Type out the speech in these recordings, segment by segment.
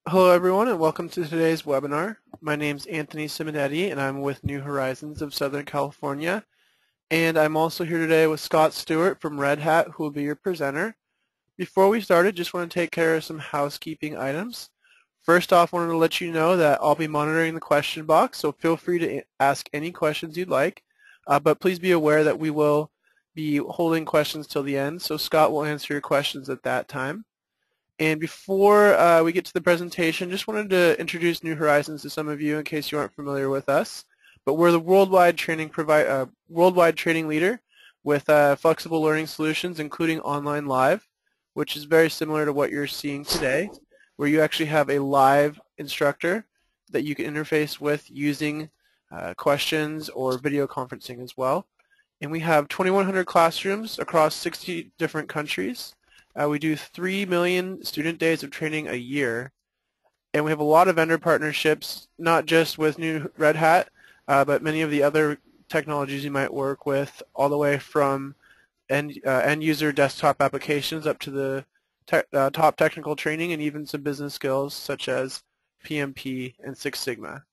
Hello everyone and welcome to today's webinar. My name is Anthony Simonetti and I'm with New Horizons of Southern California. And I'm also here today with Scott Stewart from Red Hat, who will be your presenter. Before we start, I just want to take care of some housekeeping items. First off, I wanted to let you know that I'll be monitoring the question box, so feel free to ask any questions you'd like. But please be aware that we will be holding questions till the end, so Scott will answer your questions at that time. And before we get to the presentation, just wanted to introduce New Horizons to some of you in case you aren't familiar with us. But we're the worldwide training leader with flexible learning solutions, including online live, which is very similar to what you're seeing today, where you actually have a live instructor that you can interface with using questions or video conferencing as well. And we have 2,100 classrooms across 60 different countries. We do 3 million student days of training a year, and we have a lot of vendor partnerships, not just with New Red Hat, but many of the other technologies you might work with, all the way from end user desktop applications up to the top technical training and even some business skills such as PMP and Six Sigma.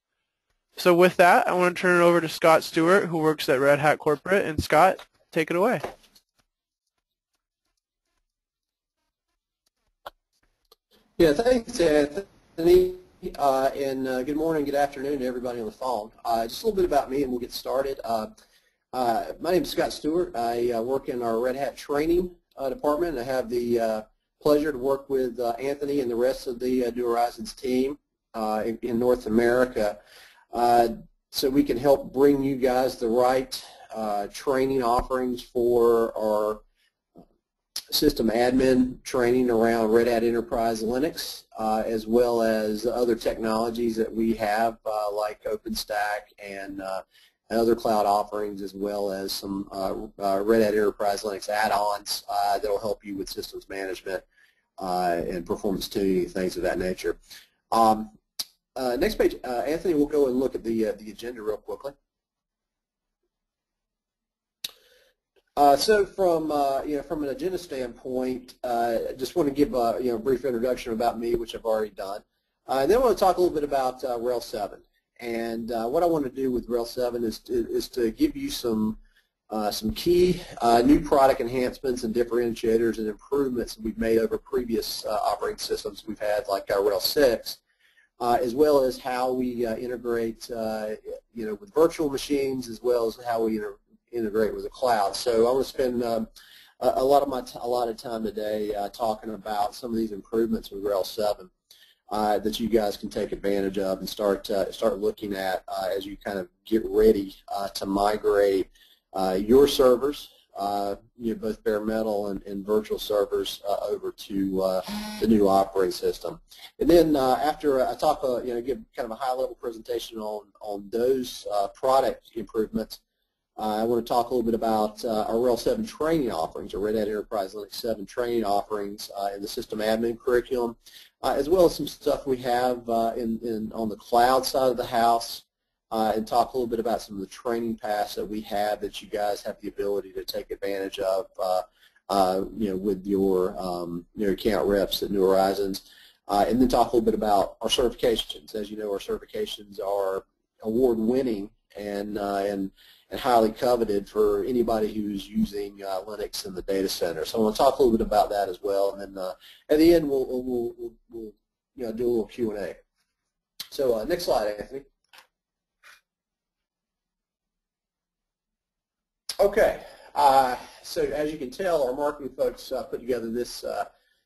So with that, I want to turn it over to Scott Stewart, who works at Red Hat Corporate. And Scott, take it away. Yeah, thanks, Anthony, and good morning, good afternoon to everybody on the phone. Just a little bit about me and we'll get started. My name is Scott Stewart. I work in our Red Hat training department. I have the pleasure to work with Anthony and the rest of the New Horizons team in North America so we can help bring you guys the right training offerings for our system admin training around Red Hat Enterprise Linux, as well as other technologies that we have like OpenStack and other cloud offerings, as well as some Red Hat Enterprise Linux add-ons that will help you with systems management and performance tuning, things of that nature. Next page, Anthony, we'll go and look at the agenda real quickly. So from from an agenda standpoint, I just want to give a brief introduction about me, which I've already done. And then I want to talk a little bit about RHEL 7. And what I want to do with RHEL 7 is to give you some key new product enhancements and differentiators and improvements that we've made over previous operating systems we've had, like RHEL 6, as well as how we integrate with virtual machines, as well as how we integrate with the cloud. So I want to spend a lot of time today talking about some of these improvements with RHEL 7 that you guys can take advantage of and start looking at as you kind of get ready to migrate your servers, both bare metal and virtual servers, over to the new operating system. And then after I talk, give kind of a high-level presentation on those product improvements, I want to talk a little bit about our RHEL 7 training offerings, or Red Hat Enterprise Linux 7 training offerings in the system admin curriculum, as well as some stuff we have on the cloud side of the house, and talk a little bit about some of the training paths that we have that you guys have the ability to take advantage of, with your account reps at New Horizons, and then talk a little bit about our certifications. As you know, our certifications are award-winning and highly coveted for anybody who's using Linux in the data center. So I want to talk a little bit about that as well, and then at the end we'll do a little Q&A. So next slide, Anthony. Okay, so as you can tell, our marketing folks put together this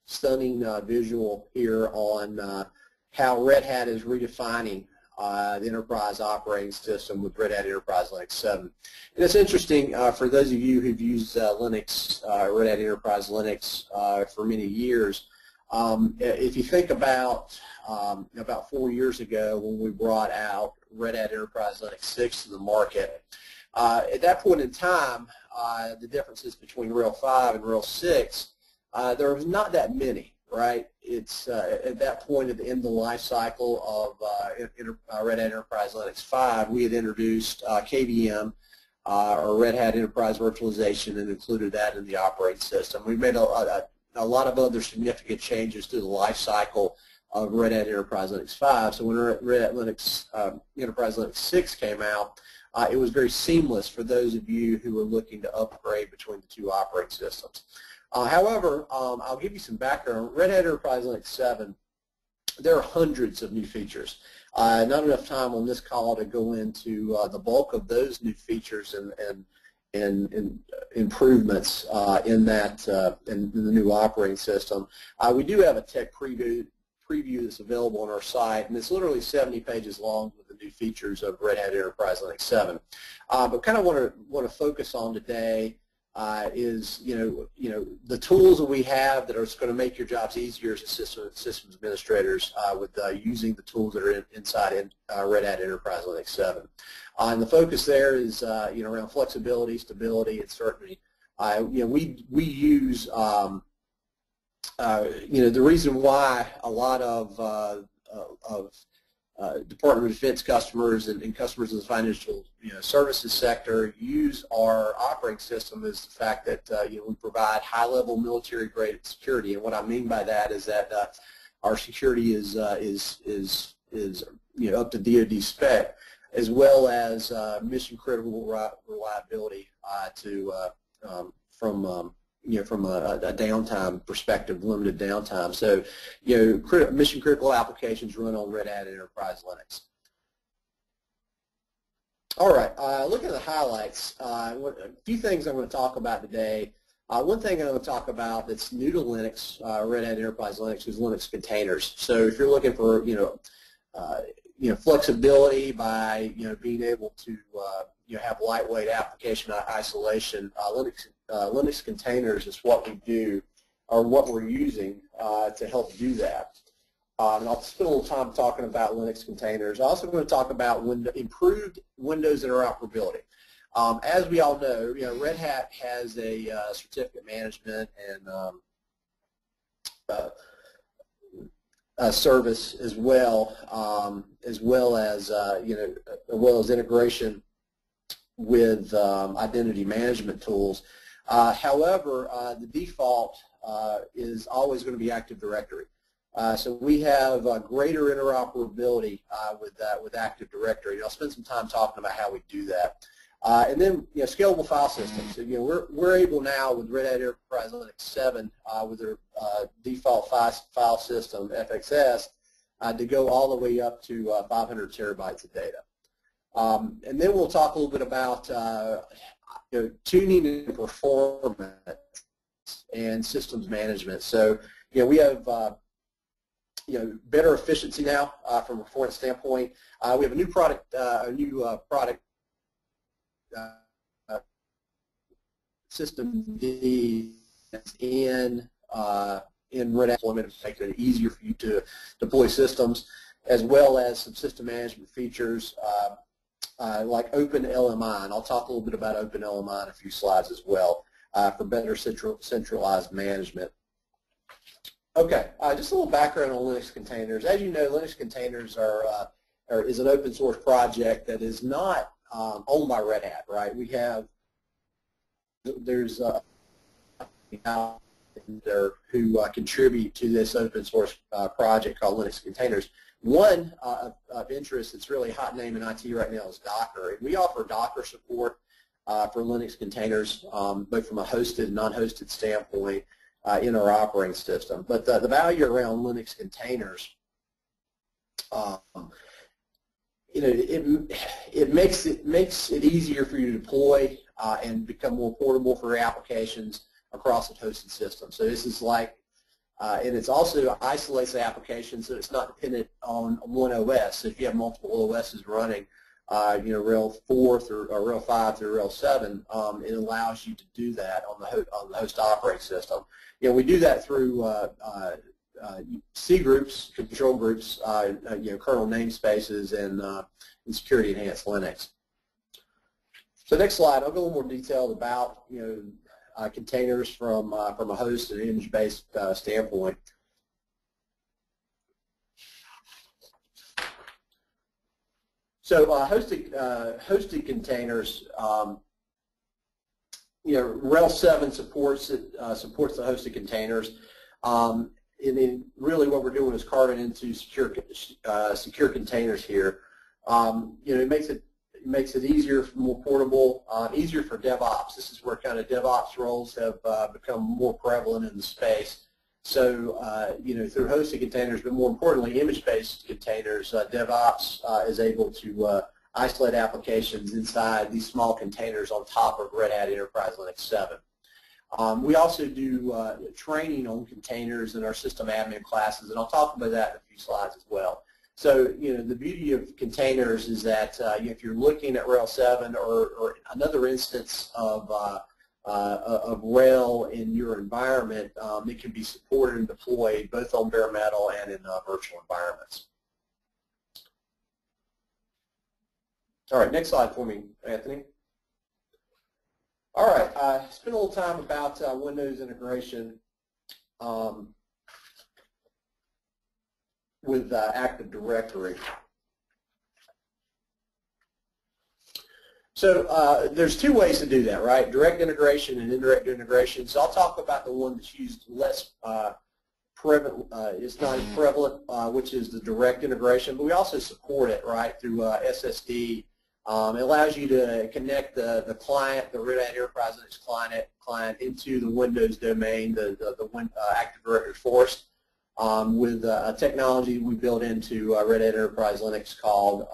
stunning visual here on how Red Hat is redefining the enterprise operating system with Red Hat Enterprise Linux 7. And it's interesting for those of you who've used Linux, Red Hat Enterprise Linux for many years. If you think about 4 years ago when we brought out Red Hat Enterprise Linux 6 to the market, at that point in time, the differences between RHEL 5 and RHEL 6, there was not that many. Right, it's at that point at the end of the life cycle of Red Hat Enterprise Linux 5, we had introduced KVM, or Red Hat Enterprise Virtualization, and included that in the operating system. We made a lot of other significant changes to the life cycle of Red Hat Enterprise Linux 5. So when Red Hat Linux Enterprise Linux 6 came out, it was very seamless for those of you who were looking to upgrade between the two operating systems. However, I'll give you some background. Red Hat Enterprise Linux 7, there are hundreds of new features. Not enough time on this call to go into the bulk of those new features and improvements in the new operating system. We do have a tech preview that's available on our site, and it's literally 70 pages long with the new features of Red Hat Enterprise Linux 7. But kind of want to focus on today is the tools that we have that are going to make your jobs easier as systems administrators with using the tools that are inside Red Hat Enterprise Linux 7. And the focus there is around flexibility, stability, and certainty. We use the reason why a lot of Department of Defense customers and customers in the financial services sector use our operating system is the fact that we provide high-level military-grade security, and what I mean by that is that our security is up to DoD spec, as well as mission-critical reliability from a downtime perspective, limited downtime. So, mission-critical applications run on Red Hat Enterprise Linux. All right, looking at the highlights, a few things I'm going to talk about today. One thing I'm going to talk about that's new to Linux, Red Hat Enterprise Linux, is Linux containers. So if you're looking for, flexibility by, being able to, have lightweight application isolation, Linux containers is what we do, or what we're using to help do that. And I'll spend a little time talking about Linux containers. I'm also going to talk about improved Windows interoperability. As we all know, Red Hat has a certificate management and service as well as integration with identity management tools. However, the default is always going to be Active Directory. So we have greater interoperability with Active Directory. I'll spend some time talking about how we do that. And then, scalable file systems. So, we're able now with Red Hat Enterprise Linux 7 with their default file system, FXS, to go all the way up to 500 terabytes of data. And then we'll talk a little bit about tuning and performance and systems management. So, we have better efficiency now from a performance standpoint. We have a new product, system in Red Hat deployment to make it easier for you to deploy systems, as well as some system management features like OpenLMI, and I'll talk a little bit about OpenLMI in a few slides as well for better centralized management. Okay, just a little background on Linux containers. As you know, Linux containers is an open source project that is not owned by Red Hat, right? There's who contribute to this open source project called Linux containers. One of interest that's really hot name in IT right now is Docker. And we offer Docker support for Linux containers, both from a hosted and non-hosted standpoint in our operating system. But the value around Linux containers, it makes it easier for you to deploy and become more portable for your applications across a hosted system. So this is like, and it's also isolates the application so it's not dependent on one OS. So if you have multiple OSs running, RHEL 4 through or RHEL 5 through RHEL 7, it allows you to do that on the host operating system. We do that through C groups, control groups, kernel namespaces, and security enhanced Linux. So next slide, I'll go a little more detailed about containers from a host and image-based standpoint. So hosted containers, RHEL 7 supports the hosted containers, really what we're doing is carving into secure containers here. It makes it easier, more portable, easier for DevOps. This is where kind of DevOps roles have become more prevalent in the space. So, through hosted containers, but more importantly, image-based containers, DevOps is able to isolate applications inside these small containers on top of Red Hat Enterprise Linux 7. We also do training on containers in our system admin classes, and I'll talk about that in a few slides as well. So, the beauty of containers is that if you're looking at RHEL 7 or another instance of RHEL in your environment, it can be supported and deployed both on bare metal and in virtual environments. All right, next slide for me, Anthony. All right, spend a little time about Windows integration with Active Directory. So there's two ways to do that, right? Direct integration and indirect integration. So I'll talk about the one that's used less prevalent, it's not as prevalent, which is the direct integration, but we also support it, right, through SSD. It allows you to connect the client, the Red Hat Enterprise Linux client into the Windows domain, the Active Directory forest, with a technology we built into Red Hat Enterprise Linux called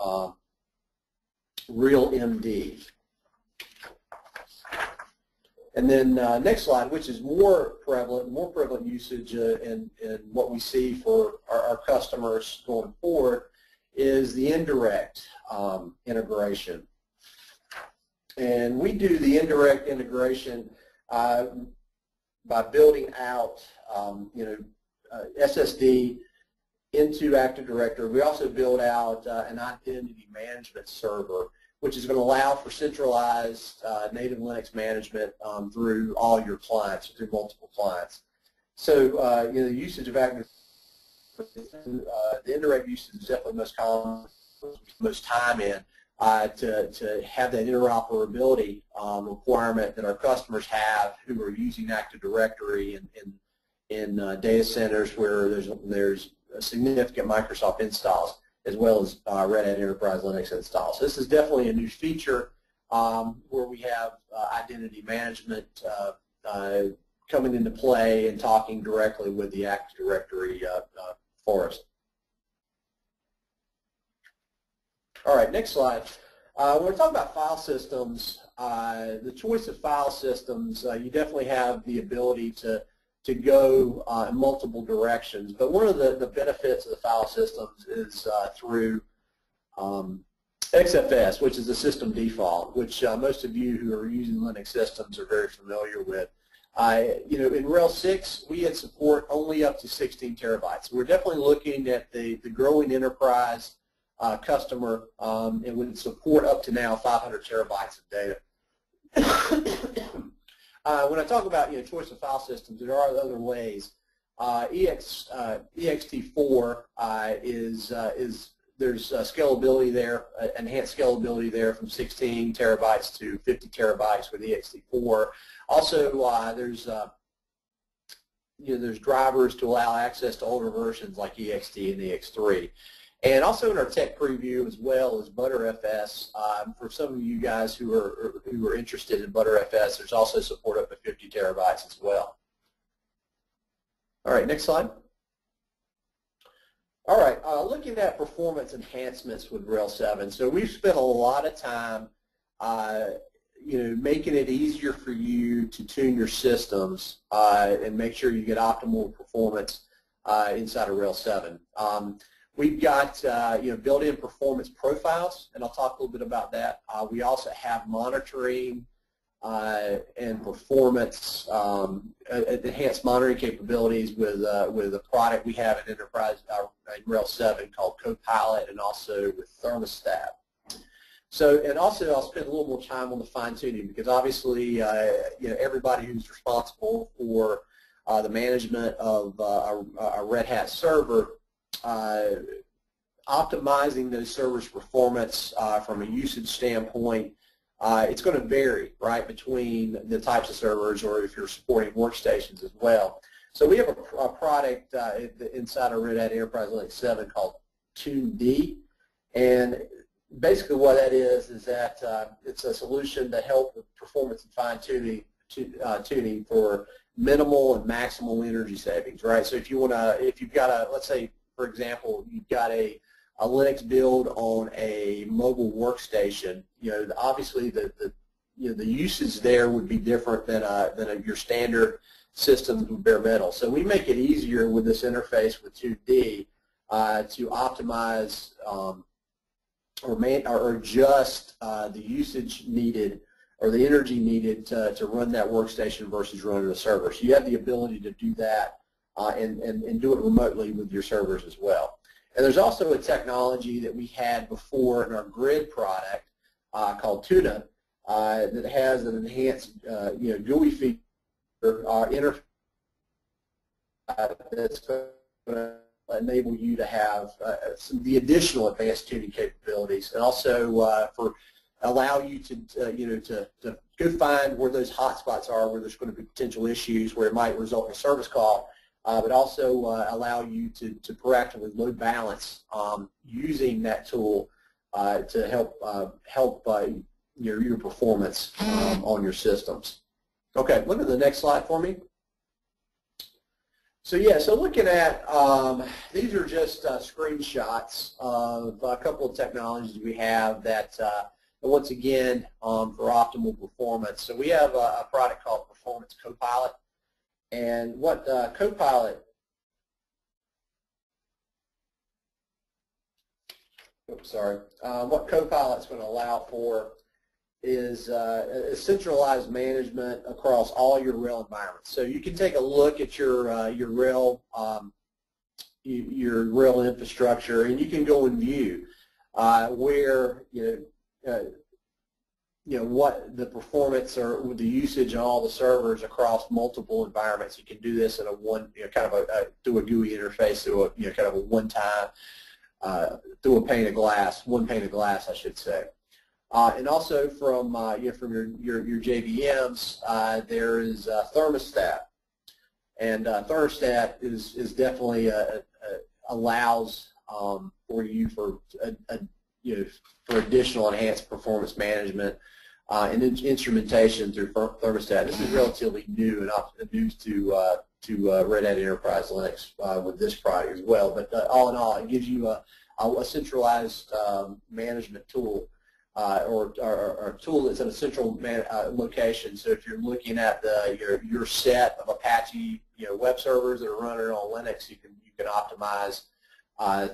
RHEL. And then next slide, which is more prevalent usage in what we see for our customers going forward, is the indirect integration. And we do the indirect integration by building out SSD into Active Directory. We also build out an identity management server, which is going to allow for centralized native Linux management through all your clients, through multiple clients. So the usage of Active the indirect usage is definitely most common, most time in to have that interoperability requirement that our customers have who are using Active Directory in data centers where there's significant Microsoft installs, as well as Red Hat Enterprise Linux installs. So this is definitely a new feature where we have identity management coming into play and talking directly with the Active Directory forest. All right, next slide. When we're talking about file systems, the choice of file systems, you definitely have the ability to go in multiple directions. But one of the benefits of the file systems is through XFS, which is the system default, which most of you who are using Linux systems are very familiar with. In RHEL 6, we had support only up to 16 terabytes. We're definitely looking at the growing enterprise customer and would support up to now 500 terabytes of data. When I talk about choice of file systems, there are other ways. ext4 there's scalability there, enhanced scalability there from 16 terabytes to 50 terabytes with ext4. Also, there's drivers to allow access to older versions like ext and ext3. And also in our tech preview, as well as ButterFS, for some of you guys who are interested in ButterFS, there's also support up to 50 terabytes as well. All right, next slide. All right, looking at performance enhancements with RHEL 7. So we've spent a lot of time, making it easier for you to tune your systems and make sure you get optimal performance inside of RHEL 7. We've got built-in performance profiles, and I'll talk a little bit about that. We also have monitoring and performance enhanced monitoring capabilities with a product we have in Enterprise in RHEL 7 called Copilot, and also with Thermostat. So, and also I'll spend a little more time on the fine-tuning because obviously everybody who's responsible for the management of a Red Hat server, optimizing those servers' performance from a usage standpoint, it's going to vary, right, between the types of servers or if you're supporting workstations as well. So we have a product inside of Red Hat Enterprise Linux 7 called 2D, and basically what that is that it's a solution to help with performance and fine-tuning tuning for minimal and maximal energy savings, right? So if you've got a, let's say, for example, you've got a Linux build on a mobile workstation, obviously the usage there would be different than your standard systems with bare metal. So we make it easier with this interface with 2D to optimize or adjust the usage needed or the energy needed to run that workstation versus running a server. So you have the ability to do that and do it remotely with your servers as well. And there's also a technology that we had before in our grid product called Tuna that has an enhanced GUI feature interface that's going to enable you to have the additional advanced tuning capabilities, and also allow you to go find where those hotspots are, where there's going to be potential issues, where it might result in a service call, but also allow you to proactively load balance using that tool to help your performance on your systems. Okay, look at the next slide for me. So yeah, so looking at, these are just screenshots of a couple of technologies we have that, once again, for optimal performance. So we have a product called Performance Copilot, and what Copilot, what Copilot's going to allow for is a centralized management across all your RHEL environments. So you can take a look at your RHEL infrastructure, and you can go and view where what the performance or the usage on all the servers across multiple environments. You can do this in through a GUI interface, through a kind of a one-time through a pane of glass, one pane of glass, I should say. And also from your JVMs, there is thermostat, and thermostat is definitely allows for you for additional enhanced performance management and instrumentation through thermostat. This is relatively new and news to Red Hat Enterprise Linux with this product as well. But all in all, it gives you a centralized management tool. Or a tool that's in a central location. So if you're looking at your set of Apache web servers that are running on Linux, you can optimize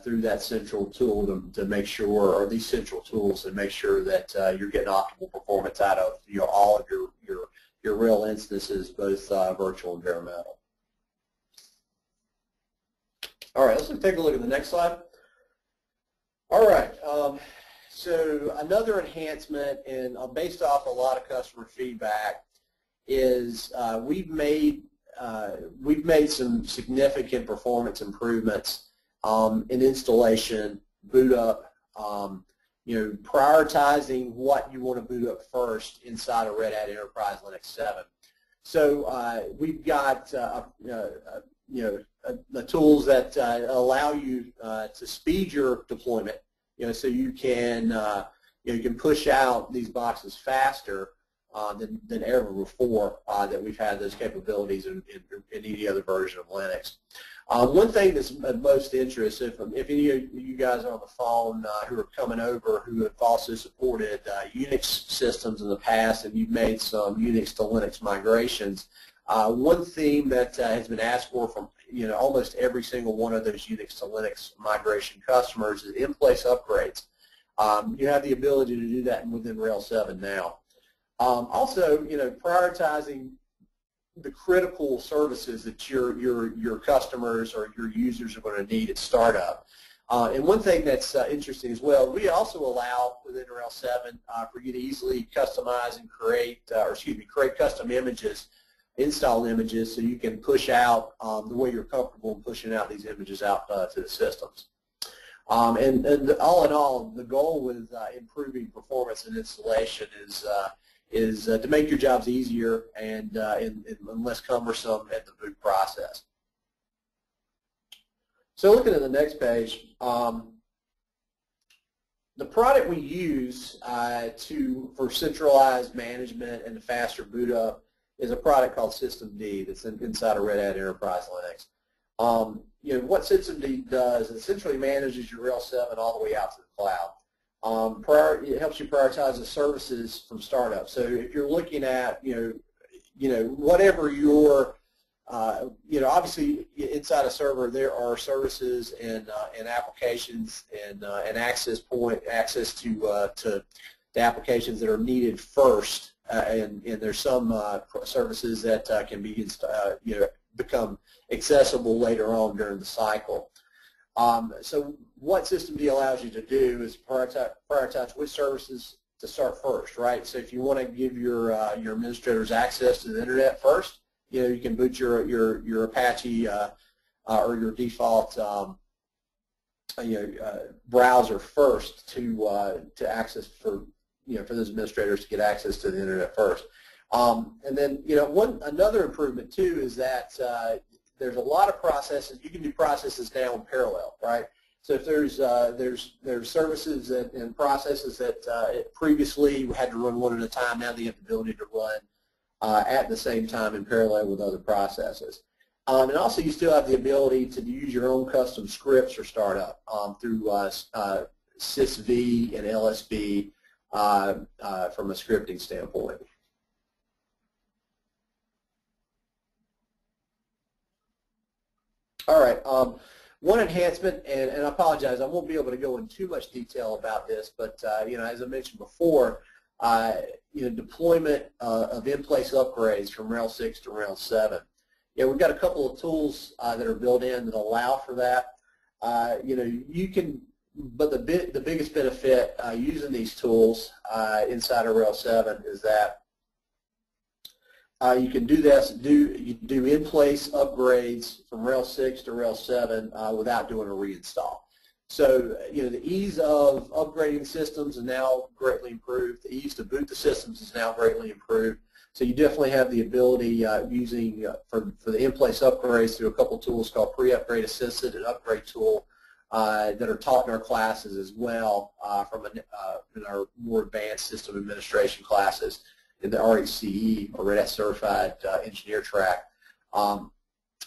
through that central tool to make sure, or these central tools, to make sure that you're getting optimal performance out of all of your RHEL instances, both virtual and bare metal. All right, let's take a look at the next slide. All right. So another enhancement, and based off a lot of customer feedback, is we've made some significant performance improvements in installation, boot up, prioritizing what you want to boot up first inside of Red Hat Enterprise Linux 7. So we've got the tools that allow you to speed your deployment. So you can you can push out these boxes faster than ever before that we've had those capabilities in any other version of Linux. One thing that's of most interest, if any of you guys are on the phone who are coming over who have also supported Unix systems in the past, and you've made some Unix to Linux migrations, one theme that has been asked for from almost every single one of those Unix to Linux migration customers is in-place upgrades. You have the ability to do that within RHEL 7 now. Also, prioritizing the critical services that your customers or your users are going to need at startup. And one thing that's interesting as well, we also allow within RHEL 7 for you to easily customize and create custom images, install images, so you can push out the way you're comfortable in pushing out these images out to the systems. And all in all, the goal with improving performance and installation is to make your jobs easier and less cumbersome at the boot process. So looking at the next page, the product we use for centralized management and the faster boot up is a product called Systemd that's inside of Red Hat Enterprise Linux. What Systemd does is essentially manages your RHEL 7 all the way out to the cloud. It helps you prioritize the services from startup. So if you're looking at whatever your obviously inside a server there are services and applications and access to the applications that are needed first, and there's some services that can be become accessible later on during the cycle. So what Systemd allows you to do is prioritize which services to start first, right? So if you want to give your administrators access to the internet first, you can boot your Apache or your default browser first to access for those administrators to get access to the internet first. And then another improvement too is that there's a lot of processes. You can do processes now in parallel, right? So if there's services and processes that previously had to run one at a time, now they have the ability to run at the same time in parallel with other processes. And also you still have the ability to use your own custom scripts for startup through sysv and lsb from a scripting standpoint. All right, one enhancement, and I apologize, I won't be able to go into too much detail about this, but as I mentioned before, deployment of in-place upgrades from RHEL 6 to RHEL 7. We've got a couple of tools that are built in that allow for that. But the biggest benefit using these tools inside of RHEL 7 is that you can do in-place upgrades from RHEL 6 to RHEL 7 without doing a reinstall. So, the ease of upgrading systems is now greatly improved. The ease to boot the systems is now greatly improved. So you definitely have the ability using for the in-place upgrades through a couple tools called Pre-Upgrade Assisted and Upgrade Tool that are taught in our classes as well in our more advanced system administration classes in the RHCE or Red Hat Certified Engineer track.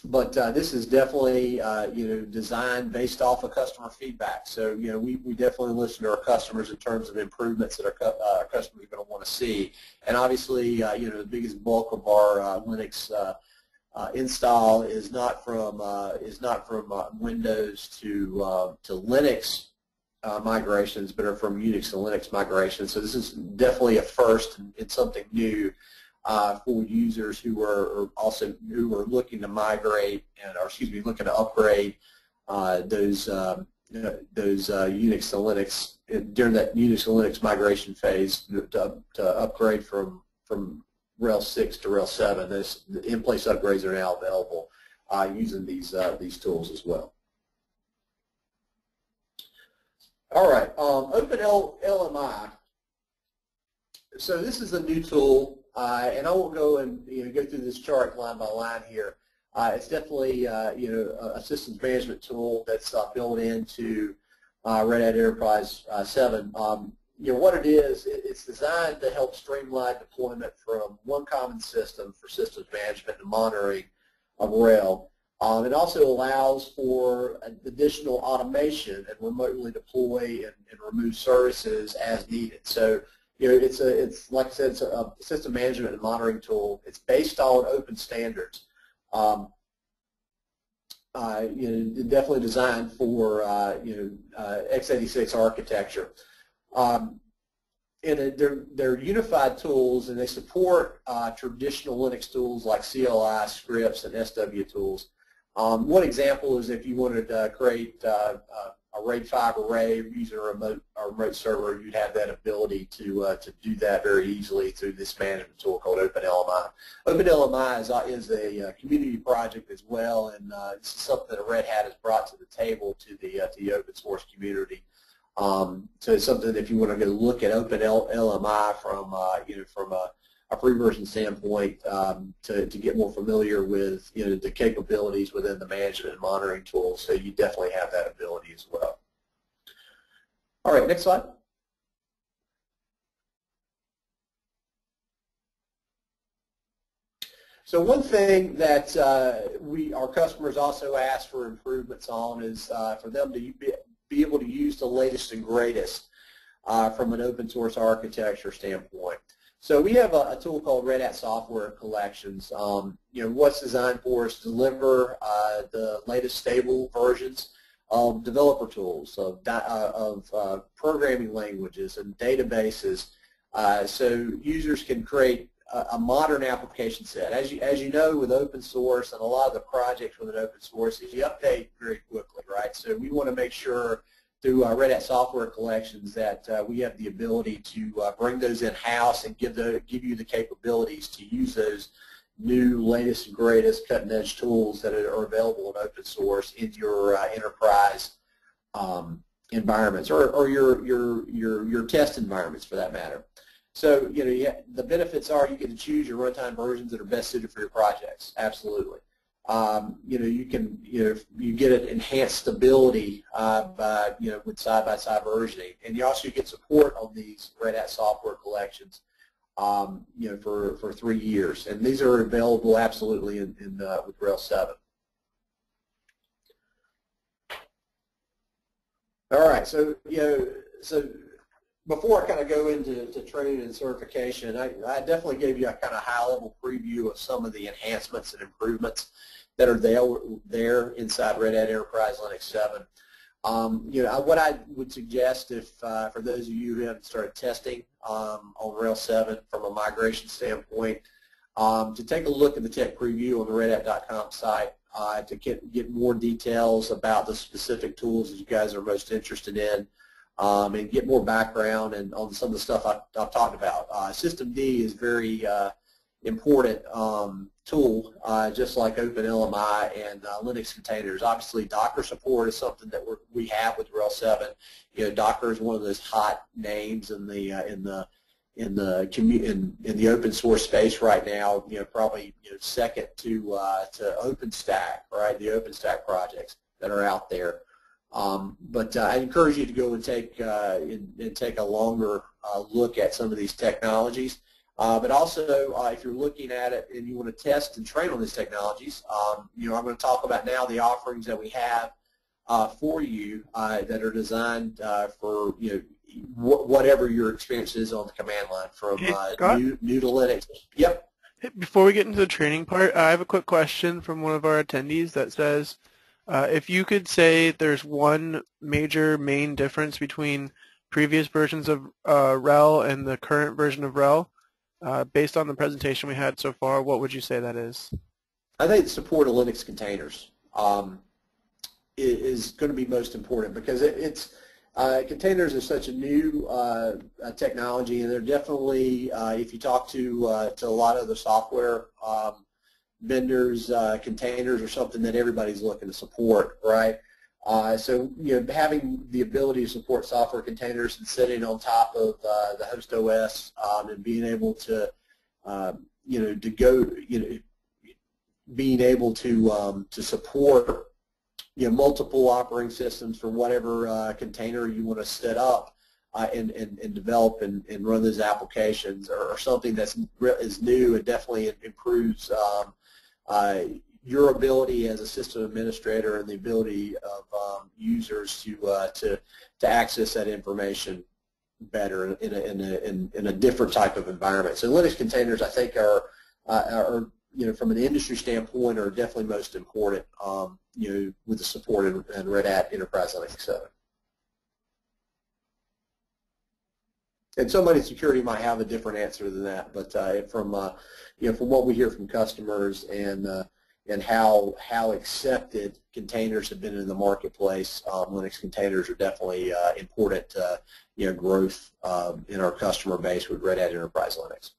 But this is definitely designed based off of customer feedback. So we definitely listen to our customers in terms of improvements that our customers are going to want to see. And obviously, the biggest bulk of our Linux install is not from Windows to Linux migrations, but are from Unix to Linux migrations. So this is definitely a first and it's something new for users who are looking to migrate looking to upgrade those Unix to Linux during that Unix to Linux migration phase to upgrade from RHEL 6 to RHEL 7. The in-place upgrades are now available using these tools as well. All right, OpenLMI. So this is a new tool. And I won't go and go through this chart line by line here. It's definitely a systems management tool that's built into Red Hat Enterprise 7. What it is, it's designed to help streamline deployment from one common system for systems management and monitoring of RHEL. It also allows for additional automation and remotely deploy and remove services as needed. So it's like I said, it's a system management and monitoring tool. It's based on open standards. Definitely designed for x86 architecture. They're unified tools, and they support traditional Linux tools like CLI scripts and SW tools. One example is if you wanted to create a RAID 5 array using a remote server, you'd have that ability to do that very easily through this management tool called OpenLMI. OpenLMI is a community project as well, and this is something that Red Hat has brought to the table to the open source community. So it's something that if you want to go look at OpenLMI from a a free version standpoint to get more familiar with the capabilities within the management and monitoring tools. So you definitely have that ability as well. All right, next slide. So one thing that our customers also ask for improvements on is for them to be able to use the latest and greatest from an open source architecture standpoint. So we have a tool called Red Hat Software Collections. What's designed for is to deliver the latest stable versions of developer tools, of programming languages and databases, so users can create a modern application set. As you know, with open source and a lot of the projects with an open source, you update very quickly, right? So we want to make sure through Red Hat Software Collections that we have the ability to bring those in-house and give you the capabilities to use those new, latest and greatest cutting-edge tools that are available in open source in your enterprise environments or your test environments, for that matter. So the benefits are you get to choose your runtime versions that are best suited for your projects. Absolutely. You get an enhanced stability with side-by-side versioning, and you also get support on these Red Hat Software Collections for 3 years, and these are available absolutely with RHEL 7. All right, so before I kind of go into training and certification, I definitely gave you a kind of high-level preview of some of the enhancements and improvements that are there inside Red Hat Enterprise Linux 7. What I would suggest, if for those of you who haven't started testing on RHEL 7 from a migration standpoint, to take a look at the tech preview on the redhat.com site to get more details about the specific tools that you guys are most interested in. And get more background and on some of the stuff I've talked about. Systemd is very important tool, just like OpenLMI and Linux containers. Obviously, Docker support is something that we have with RHEL 7. Docker is one of those hot names in the open source space right now. Probably second to OpenStack, right? The OpenStack projects that are out there. But I encourage you to go and take a longer look at some of these technologies. But also, if you're looking at it and you want to test and train on these technologies, I'm going to talk about now the offerings that we have for you that are designed for whatever your experience is on the command line, from new to Linux. Yep. Before we get into the training part, I have a quick question from one of our attendees that says, if you could say there's one main difference between previous versions of RHEL and the current version of RHEL, based on the presentation we had so far, what would you say that is? I think the support of Linux containers is going to be most important, because containers are such a new technology, and they're definitely, if you talk to a lot of the software vendors, containers are something that everybody's looking to support, right? So having the ability to support software containers and sitting on top of the host OS and being able to being able to support multiple operating systems for whatever container you want to set up and develop and run those applications, or something is new and definitely improves your ability as a system administrator and the ability of users to access that information better in a different type of environment. So Linux containers, I think, are from an industry standpoint, are definitely most important with the support in Red Hat Enterprise Linux 7. And somebody in security might have a different answer than that, but from what we hear from customers and how accepted containers have been in the marketplace, Linux containers are definitely important growth in our customer base with Red Hat Enterprise Linux.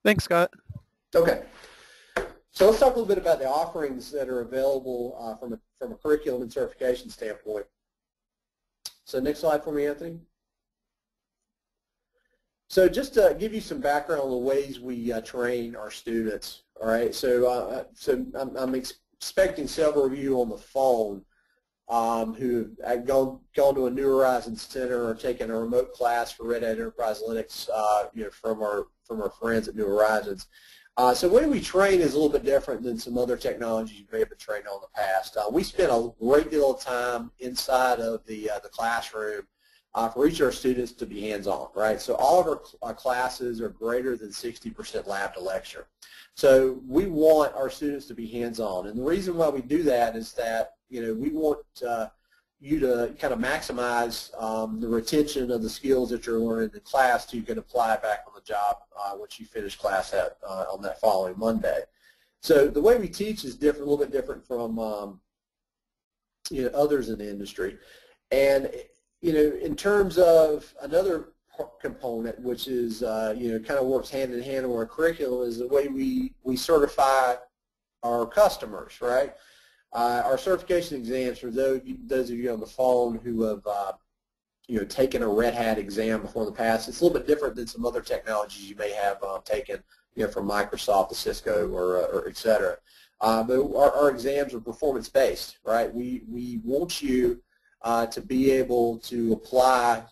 Thanks, Scott. Okay. So let's talk a little bit about the offerings that are available from a curriculum and certification standpoint. So next slide for me, Anthony. So just to give you some background on the ways we train our students, all right? So, I'm expecting several of you on the phone who have gone to a New Horizons Center or taken a remote class for Red Hat Enterprise Linux, from our friends at New Horizons. So the way we train is a little bit different than some other technologies you may have been trained on in the past. We spend a great deal of time inside of the classroom for each of our students to be hands-on, right? So all of our classes are greater than 60% lab to lecture. So we want our students to be hands-on, and the reason why we do that is that we want you to kind of maximize the retention of the skills that you're learning in class so you can apply it back on the job once you finish class on that following Monday. So the way we teach is different, a little bit different from others in the industry. And in terms of another component, which is kind of works hand in hand with our curriculum, is the way we certify our customers, right? Our certification exams, for those of you on the phone who have taken a Red Hat exam before in the past, it's a little bit different than some other technologies you may have taken from Microsoft to Cisco or et cetera. But our exams are performance-based, right? We want you to be able to apply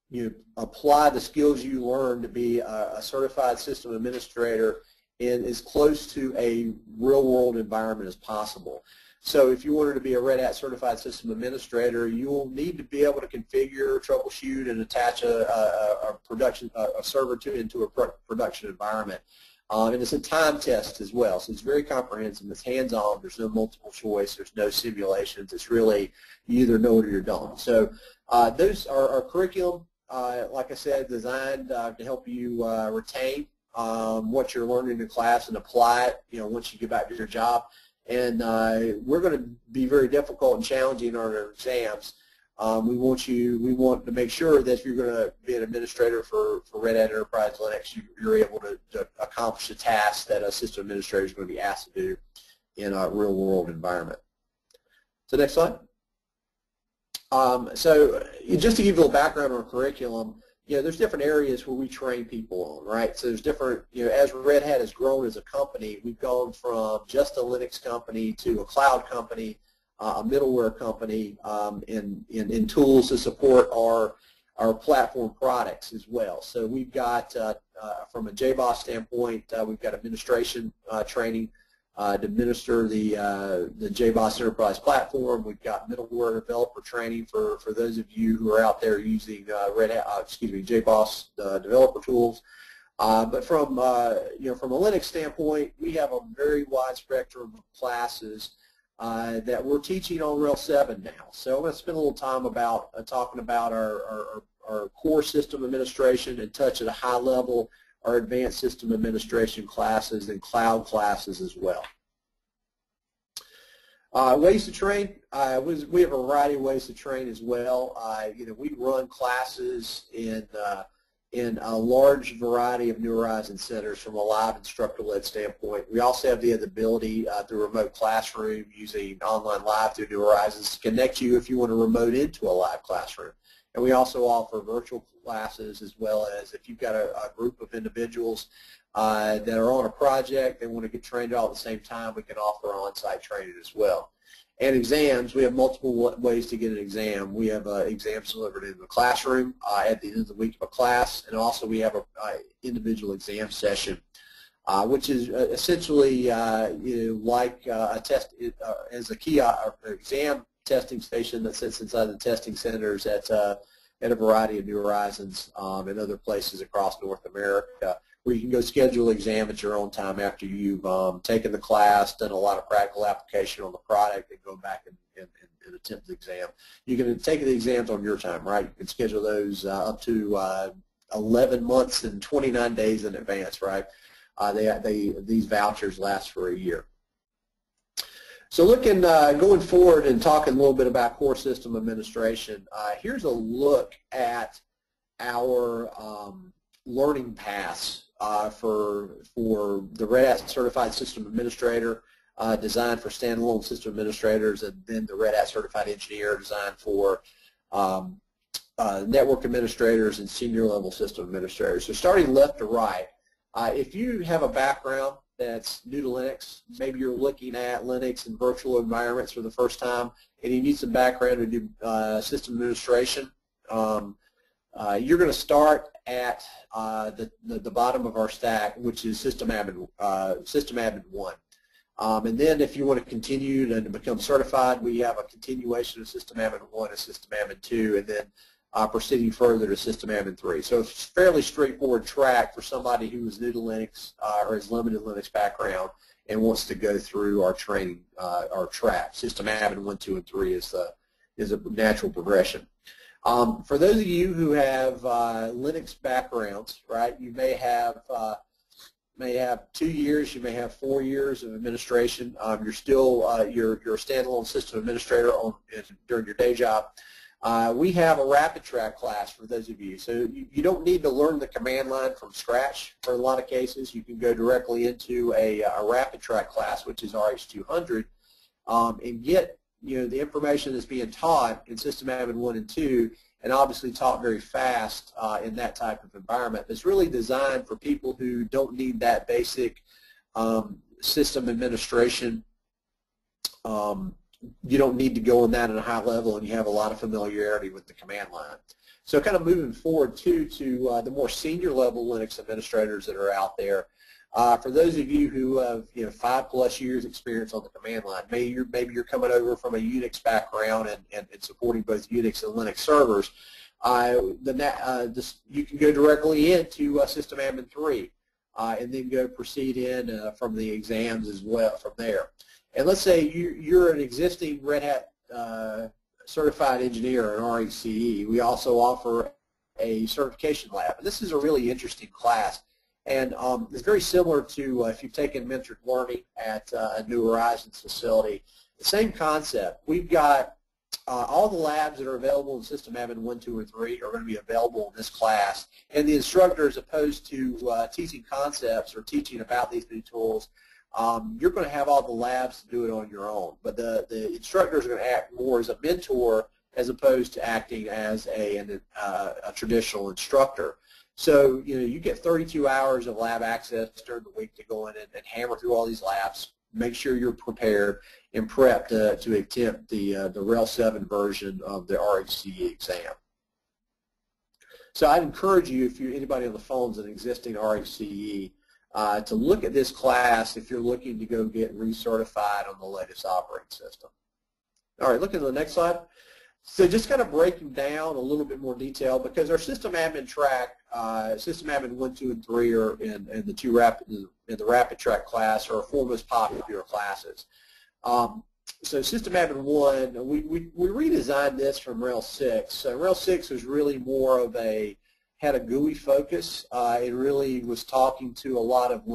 the skills you learn to be a certified system administrator in as close to a real-world environment as possible. So if you wanted to be a Red Hat certified system administrator, you will need to be able to configure, troubleshoot, and attach a server into a production environment. And it's a time test as well, so it's very comprehensive. It's hands-on. There's no multiple choice. There's no simulations. It's really you either know it or you don't. So those are our curriculum, like I said, designed to help you retain what you're learning in class and apply it, once you get back to your job. And we're going to be very difficult and challenging on our exams. We want to make sure that if you're going to be an administrator for Red Hat Enterprise Linux, you're able to accomplish the tasks that a system administrator is going to be asked to do in a real-world environment. So next slide. So just to give you a little background on our curriculum, there's different areas where we train people on, right? So there's different, as Red Hat has grown as a company, we've gone from just a Linux company to a cloud company, a middleware company, in tools to support our platform products as well. So we've got, from a JBoss standpoint, we've got administration training to administer the JBoss Enterprise platform. We've got middleware developer training for those of you who are out there using JBoss developer tools. But from from a Linux standpoint, we have a very wide spectrum of classes that we're teaching on RHEL 7 now. So I'm going to spend a little time talking about our core system administration and touch at a high level our advanced system administration classes and cloud classes as well. Ways to train, we have a variety of ways to train as well. We run classes in a large variety of New Horizons centers from a live instructor-led standpoint. We also have the ability through remote classroom using online live through New Horizons to connect you if you want to remote into a live classroom. And we also offer virtual classes, as well as if you've got a group of individuals that are on a project, they want to get trained all at the same time, we can offer on-site training as well. And exams, we have multiple ways to get an exam. We have exams delivered in the classroom at the end of the week of a class, and also we have an individual exam session, which is essentially like a test as a key exam testing station that sits inside the testing centers at a variety of New Horizons and other places across North America, where you can go schedule an exam at your own time after you've taken the class, done a lot of practical application on the product, and go back and attempt the exam. You can take the exams on your time, right? You can schedule those up to 11 months and 29 days in advance, right? These vouchers last for a year. So going forward and talking a little bit about core system administration, here's a look at our learning paths for the Red Hat Certified System Administrator, designed for standalone system administrators, and then the Red Hat Certified Engineer, designed for network administrators, and senior level system administrators. So starting left to right, if you have a background that's new to Linux, maybe you're looking at Linux and virtual environments for the first time, and you need some background to do system administration, you're going to start at the bottom of our stack, which is System Admin 1. And then if you want to continue to become certified, we have a continuation of System Admin 1 and System Admin 2, and then proceeding further to System Admin 3. So it's a fairly straightforward track for somebody who is new to Linux or has limited Linux background and wants to go through our training, our track. System Admin 1, 2, and 3 is a natural progression. For those of you who have Linux backgrounds, right, you may have 2 years, you may have 4 years of administration. You're still you're a standalone system administrator during your day job. We have a rapid track class for those of you. So you don't need to learn the command line from scratch for a lot of cases. You can go directly into a rapid track class, which is RH200, and get the information that's being taught in System Admin 1 and 2, and obviously taught very fast in that type of environment. It's really designed for people who don't need that basic system administration. You don't need to go on that at a high level, and you have a lot of familiarity with the command line. So kind of moving forward to the more senior level Linux administrators that are out there. For those of you who have 5+ years experience on the command line, maybe you're coming over from a Unix background and supporting both Unix and Linux servers, you can go directly into System Admin 3 and then proceed in from the exams as well from there. And let's say you're an existing Red Hat certified engineer in RHEL. We also offer a certification lab. And this is a really interesting class. And it's very similar to if you've taken mentored learning at a New Horizons facility. The same concept. We've got all the labs that are available in System Admin 1, 2, or 3 are going to be available in this class. And the instructor, as opposed to teaching concepts or teaching about these new tools, you're going to have all the labs to do it on your own. But the instructors are going to act more as a mentor as opposed to acting as a traditional instructor. So you get 32 hours of lab access during the week to go in and hammer through all these labs, make sure you're prepared and prepped to attempt the RHEL 7 version of the RHCE exam. So I'd encourage you, if anybody on the phone is an existing RHCE, to look at this class if you're looking to go get recertified on the latest operating system. All right, look at the next slide. So just kind of breaking down a little bit more detail, because our system admin track, system admin 1, 2, and 3 are in the rapid track class are our four most popular classes. So system admin 1, we redesigned this from RHEL 6. So RHEL 6 was really more of had a GUI focus. It really was talking to a lot of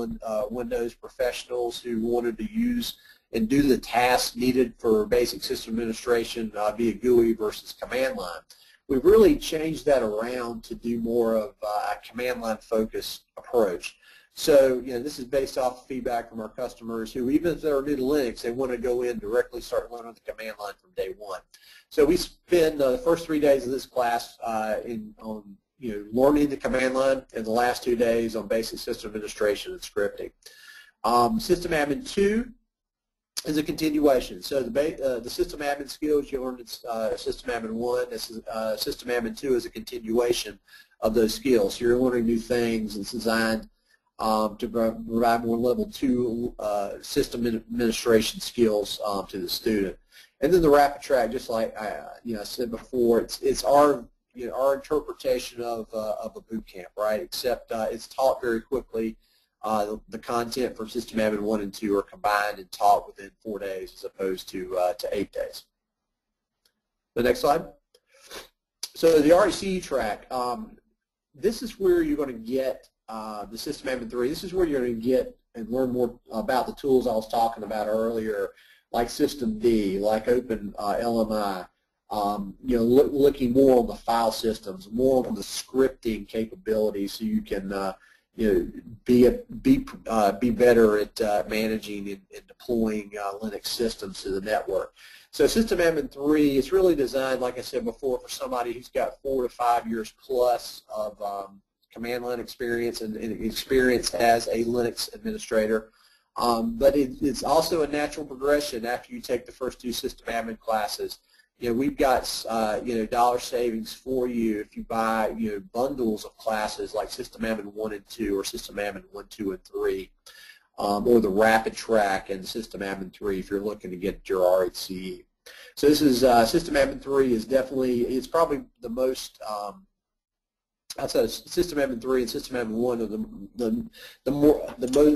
Windows professionals who wanted to use and do the tasks needed for basic system administration via GUI versus command line. We've really changed that around to do more of a command line focused approach. So this is based off feedback from our customers who, even if they're new to Linux, they want to go in directly, start learning the command line from day one. So we spend the first 3 days of this class on learning the command line, and the last 2 days on basic system administration and scripting. System admin 2 is a continuation. So the system admin skills you learned in system admin 1, this is system admin 2 is a continuation of those skills. So you're learning new things. It's designed to provide more level 2 system administration skills to the student. And then the rapid track, just like I said before, it's our interpretation of a boot camp, right? Except it's taught very quickly. The content for System Admin 1 and 2 are combined and taught within 4 days as opposed to 8 days. The next slide. So the RHCE track, this is where you're going to get the System Admin 3. This is where you're going to get and learn more about the tools I was talking about earlier, like System D, like OpenLMI. Looking more on the file systems, more on the scripting capabilities, so you can be better at managing and deploying Linux systems to the network. So System Admin 3 is really designed, like I said before, for somebody who's got 4 to 5 years plus of command line experience and experience as a Linux administrator. But it's also a natural progression after you take the first 2 System Admin classes. We've got dollar savings for you if you buy bundles of classes like System Admin 1 and 2 or System Admin 1, 2, and 3. Or the Rapid Track and System Admin 3 if you're looking to get your RHCE. So this is System Admin 3 is definitely, it's probably the most, outside of System Admin 3 and System Admin 1 are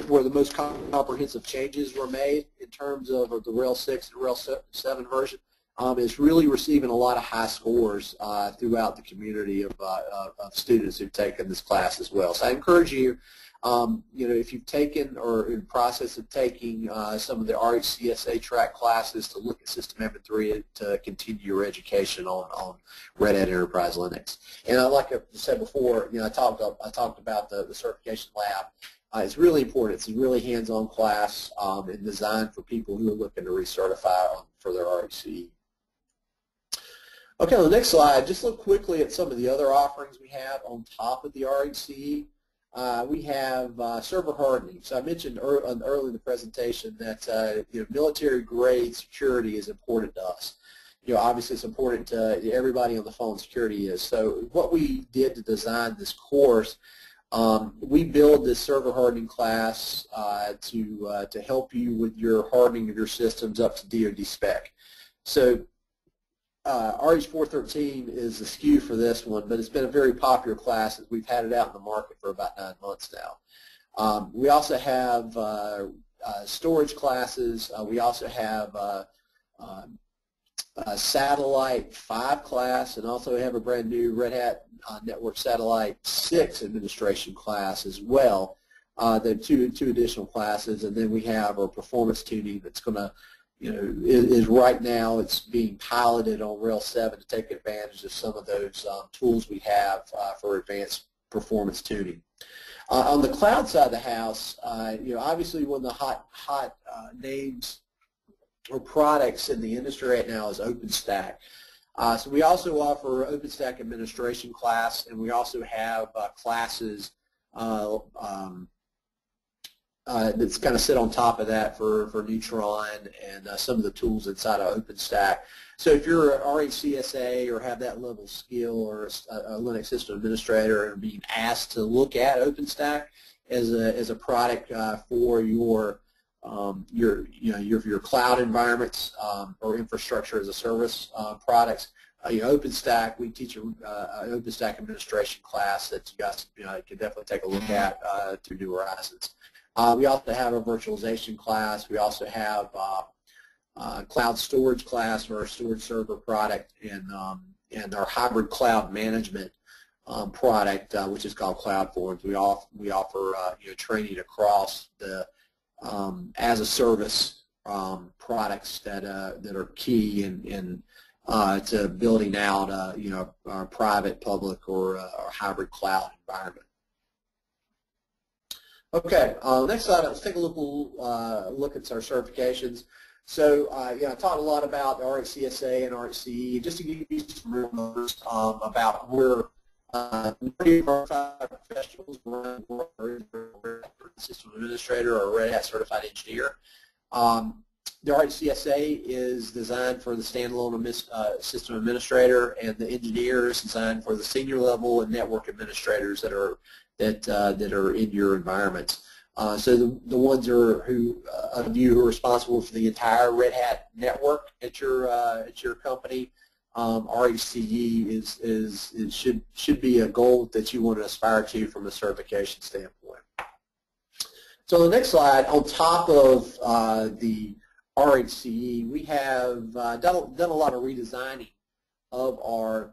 where the most comprehensive changes were made in terms of the RHEL 6 and RHEL 7 version. It's really receiving a lot of high scores throughout the community of students who've taken this class as well. So I encourage you, if you've taken or in process of taking some of the RHCSA track classes, to look at System Admin 3 to continue your education on Red Hat Enterprise Linux. And like I said before, I talked about the certification lab. It's really important. It's a really hands-on class and designed for people who are looking to recertify for their RHCE. Okay, on the next slide, just look quickly at some of the other offerings we have on top of the RHCE. We have server hardening. So I mentioned early in the presentation that military-grade security is important to us. Obviously it's important to everybody on the phone. Security is. So what we did to design this course, we build this server hardening class to help you with your hardening of your systems up to DoD spec. So RH413 is the SKU for this one, but it's been a very popular class as we've had it out in the market for about 9 months now. We also have storage classes. We also have a Satellite 5 class, and also we have a brand new Red Hat Network Satellite 6 administration class as well. There are two additional classes, and then we have our performance tuning that's going to is right now it's being piloted on RHEL 7 to take advantage of some of those tools we have for advanced performance tuning. On the cloud side of the house, obviously one of the hot names or products in the industry right now is OpenStack. So we also offer OpenStack administration class, and we also have classes that's kind of sit on top of that for Neutron and some of the tools inside of OpenStack. So if you're an RHCSA or have that level of skill or a Linux system administrator and being asked to look at OpenStack as a product for your cloud environments or infrastructure as a service products, OpenStack, we teach an OpenStack administration class that you guys can definitely take a look at through New Horizons. We also have a virtualization class. We also have cloud storage class for our storage server product, and our hybrid cloud management product, which is called CloudForms. We offer training across the as a service products that are key in to building out our private, public, or hybrid cloud environment. Okay, next slide, let's take a look at our certifications. So, I talked a lot about RHCSA and RHCE. Just to give you some real numbers about where professionals run system administrator or Red Hat certified engineer. The RHCSA is designed for the standalone system administrator, and the engineer is designed for the senior level and network administrators that are in your environments. So the ones of you who are responsible for the entire Red Hat network at your company, RHCE should be a goal that you want to aspire to from a certification standpoint. So on the next slide, on top of the RHCE, we have done a lot of redesigning of our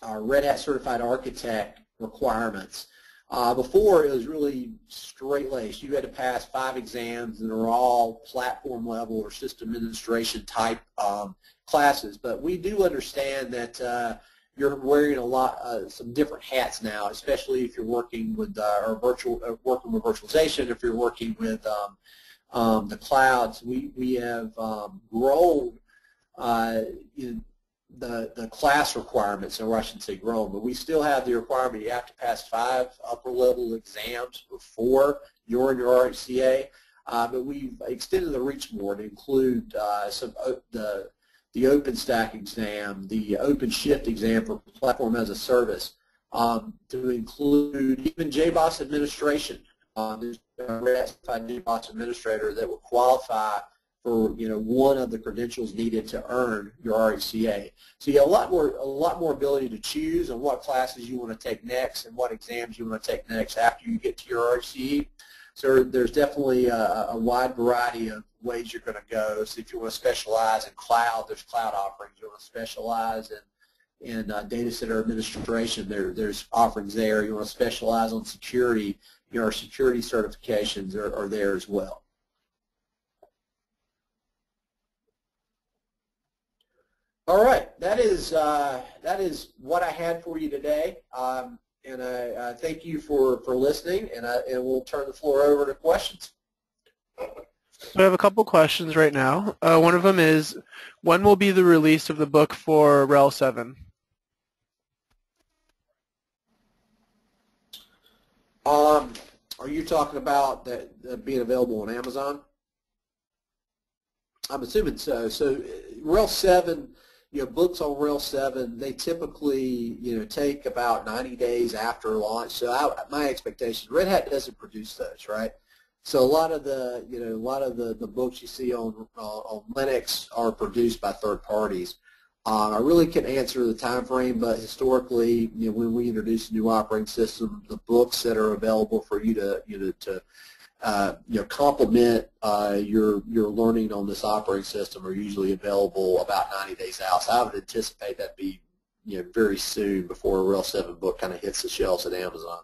Red Hat Certified Architect requirements. Before, it was really straight-laced. You had to pass 5 exams that are all platform level or system administration type classes. But we do understand that you're wearing some different hats now, especially if you're working with working with virtualization, if you're working with the clouds, we have grown the class requirements, or I shouldn't say grown, but we still have the requirement you have to pass 5 upper-level exams before you're in your RHCA, but we've extended the reach more to include the OpenStack exam, the OpenShift exam for platform as a service, to include even JBoss administration. There's a certified JBoss administrator that will qualify for one of the credentials needed to earn your RHCA. So you have a lot more ability to choose on what classes you want to take next and what exams you want to take next after you get to your RHCE. So there's definitely a wide variety of ways you're going to go. So if you want to specialize in cloud, there's cloud offerings. You want to specialize in data center administration, there's offerings there. You want to specialize on security, our security certifications are there as well. All right, that is what I had for you today, and I thank you for listening, and we'll turn the floor over to questions. So I have a couple questions right now. One of them is, when will be the release of the book for RHEL 7? Are you talking about that being available on Amazon? I'm assuming so. So RHEL 7. Books on RHEL 7, they typically, take about 90 days after launch. So my expectation, Red Hat doesn't produce those, right? So a lot of the books you see on Linux are produced by third parties. I really can't answer the time frame, but historically, when we introduce a new operating system, the books that are available for you to complement your learning on this operating system are usually available about 90 days out. So I would anticipate that be very soon before a RHEL 7 book kind of hits the shelves at Amazon.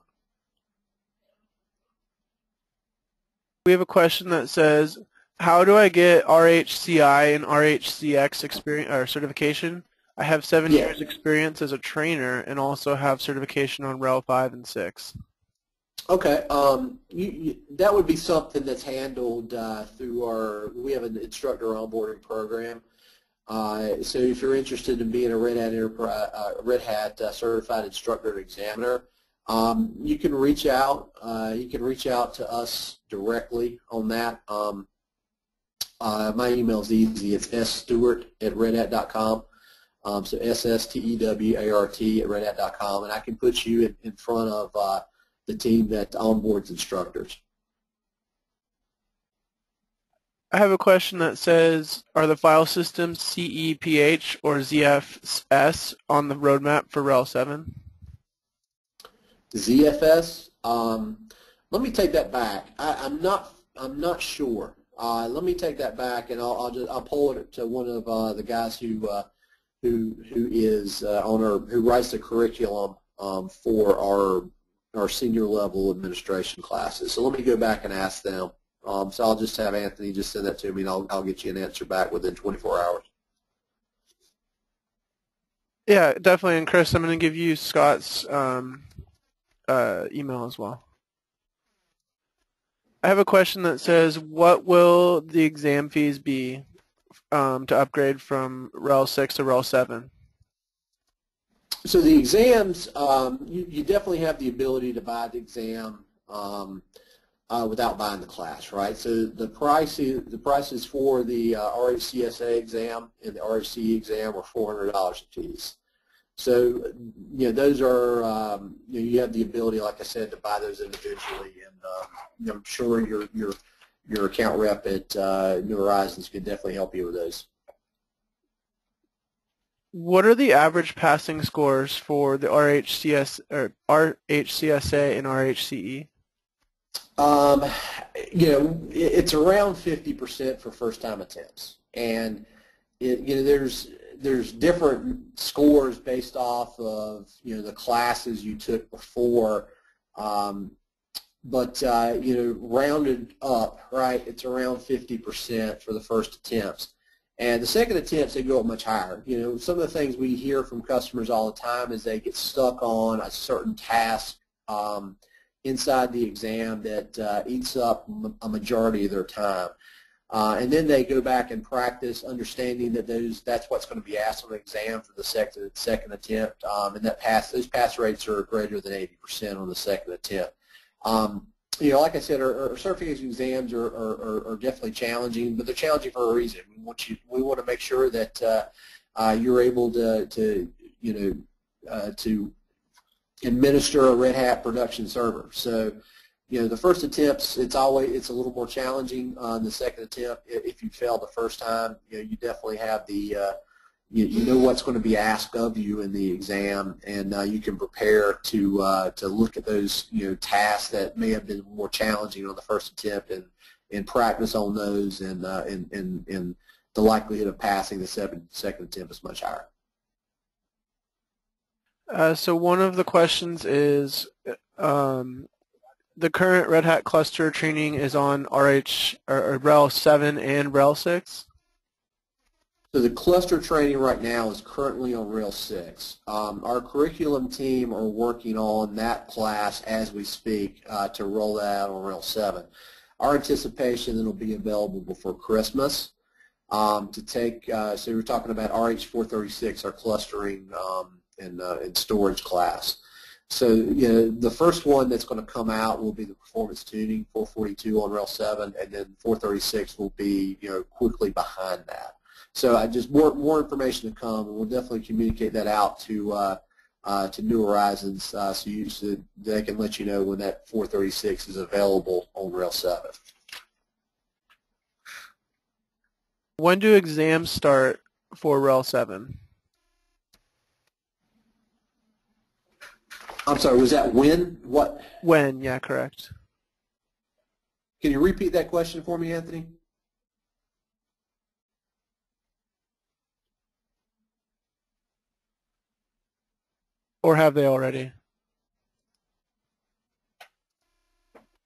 We have a question that says, how do I get RHCI and RHCX experience or certification? I have 7 years experience as a trainer and also have certification on RHEL 5 and 6. Okay, that would be something that's handled through we have an instructor onboarding program. So if you're interested in being a Red Hat certified instructor and examiner, you can reach out. You can reach out to us directly on that. My email is easy. It's sstewart@redhat.com. So SSTEWART@redhat.com, and I can put you in front of the team that onboards instructors. I have a question that says, are the file systems CEPH or ZFS on the roadmap for RHEL 7? ZFS? Let me take that back. I'm not sure. Let me take that back, and I'll pull it to one of the guys who writes the curriculum for our senior level administration classes. So let me go back and ask them. So I'll just have Anthony just send that to me, and I'll get you an answer back within 24 hours. Yeah, definitely. And Chris, I'm going to give you Scott's email as well. I have a question that says, what will the exam fees be to upgrade from RHEL 6 to RHEL 7? So the exams, you definitely have the ability to buy the exam without buying the class, right? So the prices for the RHCSA exam and the RHCE exam are $400 a piece. So those are you have the ability, like I said, to buy those individually, and I'm sure your account rep at New Horizons could definitely help you with those. What are the average passing scores for the RHCSA and RHCE? It's around 50% for first-time attempts, and there's different scores based off of the classes you took before, but rounded up, right? It's around 50% for the first attempts. And the second attempts, they go up much higher. Some of the things we hear from customers all the time is they get stuck on a certain task, inside the exam that eats up a majority of their time. And then they go back and practice, understanding that that's what's going to be asked on the exam for the second attempt, and those pass rates are greater than 80% on the second attempt. Like I said, our certification exams are definitely challenging, but they're challenging for a reason. We want to make sure that you're able to administer a Red Hat production server. So, the first attempts, it's a little more challenging on the second attempt. If you fail the first time, you definitely have the you know what's going to be asked of you in the exam, and you can prepare to look at those tasks that may have been more challenging on the first attempt and practice on those, and the likelihood of passing the second attempt is much higher. So one of the questions is, the current Red Hat cluster training is on RHEL 7 and RHEL 6? So the cluster training right now is currently on RHEL 6. Our curriculum team are working on that class as we speak to roll that out on RHEL 7. Our anticipation that it'll be available before Christmas to take, so we're talking about RH 436, our clustering and storage class. So the first one that's going to come out will be the performance tuning 442 on RHEL 7, and then 436 will be quickly behind that. So just more information to come, and we'll definitely communicate that out to New Horizons so they can let you know when that 436 is available on RHEL 7. When do exams start for RHEL 7? I'm sorry, was that when? What? When, yeah, correct. Can you repeat that question for me, Anthony? Or have they already?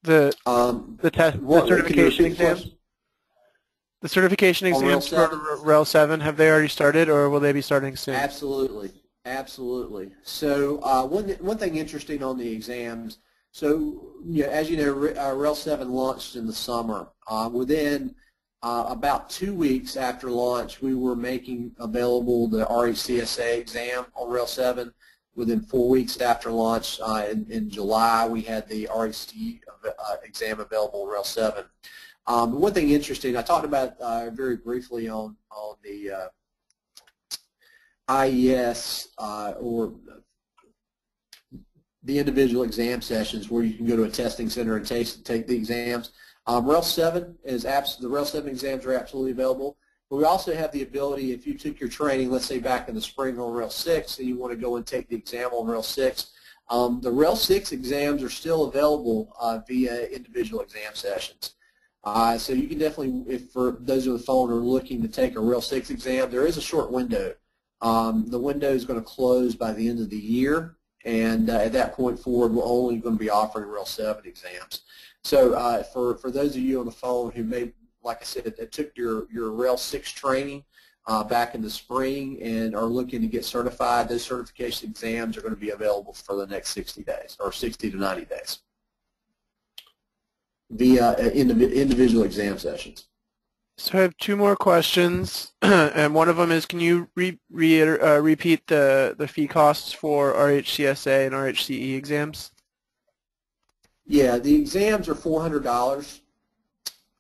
The certification exams? The certification exams for RHEL 7, have they already started, or will they be starting soon? Absolutely. Absolutely. So one thing interesting on the exams, so as you know, RHEL 7 launched in the summer. Within about 2 weeks after launch, we were making available the RHCSA exam on RHEL 7. Within 4 weeks after launch, in July, we had the RHC exam available on RHEL 7. One thing interesting, I talked about very briefly on the IES or the individual exam sessions where you can go to a testing center and take the exams. RHEL 7 the RHEL 7 exams are absolutely available. But we also have the ability, if you took your training, let's say back in the spring on RHEL 6, and you want to go and take the exam on RHEL 6, the RHEL 6 exams are still available via individual exam sessions. So you can definitely, if for those on the phone are looking to take a RHEL 6 exam, there is a short window. The window is going to close by the end of the year, and at that point forward, we're only going to be offering RHEL 7 exams. So for those of you on the phone who may, like I said, that took your RHEL 6 training back in the spring and are looking to get certified, those certification exams are going to be available for the next 60 days, or 60 to 90 days, via individual exam sessions. So I have two more questions, and one of them is, can you repeat the fee costs for RHCSA and RHCE exams? Yeah, the exams are $400,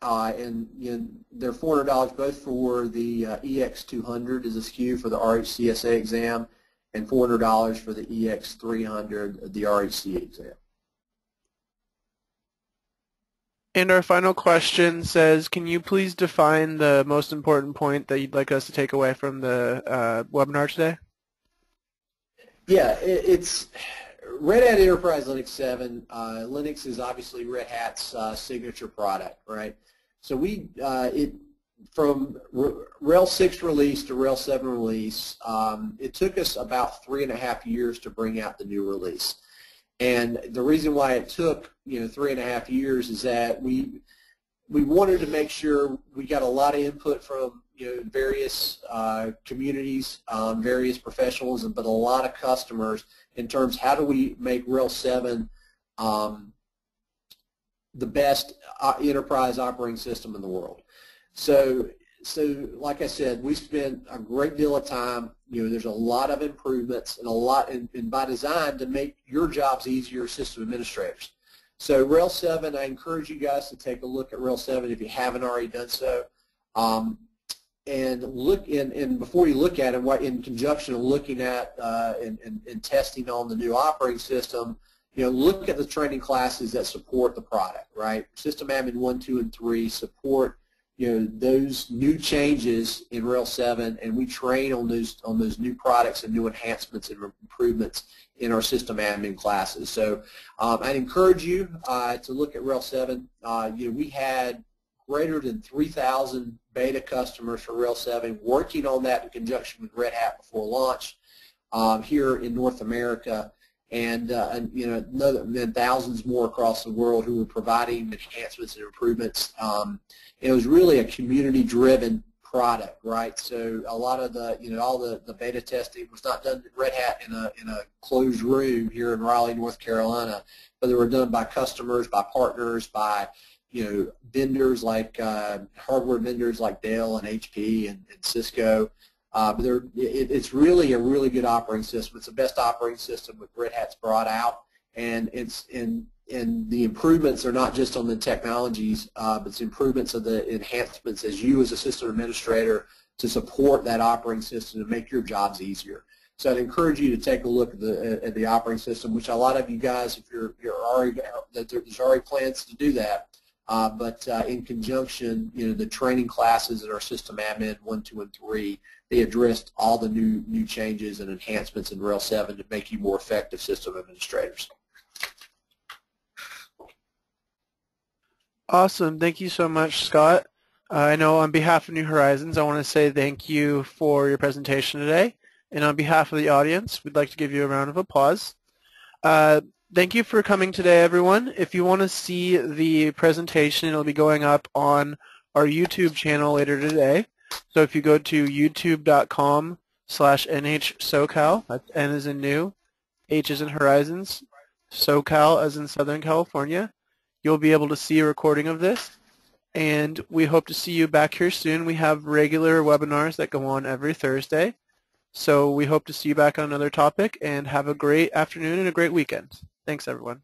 and they're $400 both for the EX200 as a SKU for the RHCSA exam, and $400 for the EX300, the RHCE exam. And our final question says, can you please define the most important point that you'd like us to take away from the webinar today? Yeah, it's Red Hat Enterprise Linux 7. Linux is obviously Red Hat's signature product, right? So from RHEL 6 release to RHEL 7 release, it took us about 3.5 years to bring out the new release. And the reason why it took 3.5 years is that we wanted to make sure we got a lot of input from various communities, various professionals, but a lot of customers in terms of how do we make RHEL 7 the best enterprise operating system in the world. So like I said, we spent a great deal of time. There's a lot of improvements and a lot, and by design, to make your jobs easier, system administrators. So RHEL 7, I encourage you guys to take a look at RHEL 7 if you haven't already done so. And look and before you look at it, in conjunction of looking at and testing on the new operating system, look at the training classes that support the product, right? System Admin 1, 2, and 3 support those new changes in RHEL 7, and we train on those new products and new enhancements and improvements in our system admin classes. So I'd encourage you to look at RHEL 7. We had greater than 3,000 beta customers for RHEL 7 working on that in conjunction with Red Hat before launch here in North America, and then thousands more across the world who were providing enhancements and improvements. It was really a community-driven product, right? So a lot of the, all the beta testing was not done at Red Hat in a closed room here in Raleigh, North Carolina, but they were done by customers, by partners, by vendors like hardware vendors like Dell and HP and Cisco. It's really a really good operating system. It's the best operating system that Red Hat's brought out, and the improvements are not just on the technologies, but it's improvements of the enhancements as you as a system administrator to support that operating system to make your jobs easier. So I'd encourage you to take a look at the operating system, which a lot of you guys, if you're already, there's already plans to do that. But in conjunction, the training classes at our System Admin 1, 2, and 3, they addressed all the new changes and enhancements in RHEL 7 to make you more effective system administrators. Awesome. Thank you so much, Scott. I know on behalf of New Horizons, I want to say thank you for your presentation today. And on behalf of the audience, we'd like to give you a round of applause. Thank you for coming today, everyone. If you want to see the presentation, it'll be going up on our YouTube channel later today. So if you go to youtube.com/NHSoCal, that's N as in new, H as in Horizons, SoCal as in Southern California, you'll be able to see a recording of this. And we hope to see you back here soon. We have regular webinars that go on every Thursday. So we hope to see you back on another topic, and have a great afternoon and a great weekend. Thanks, everyone.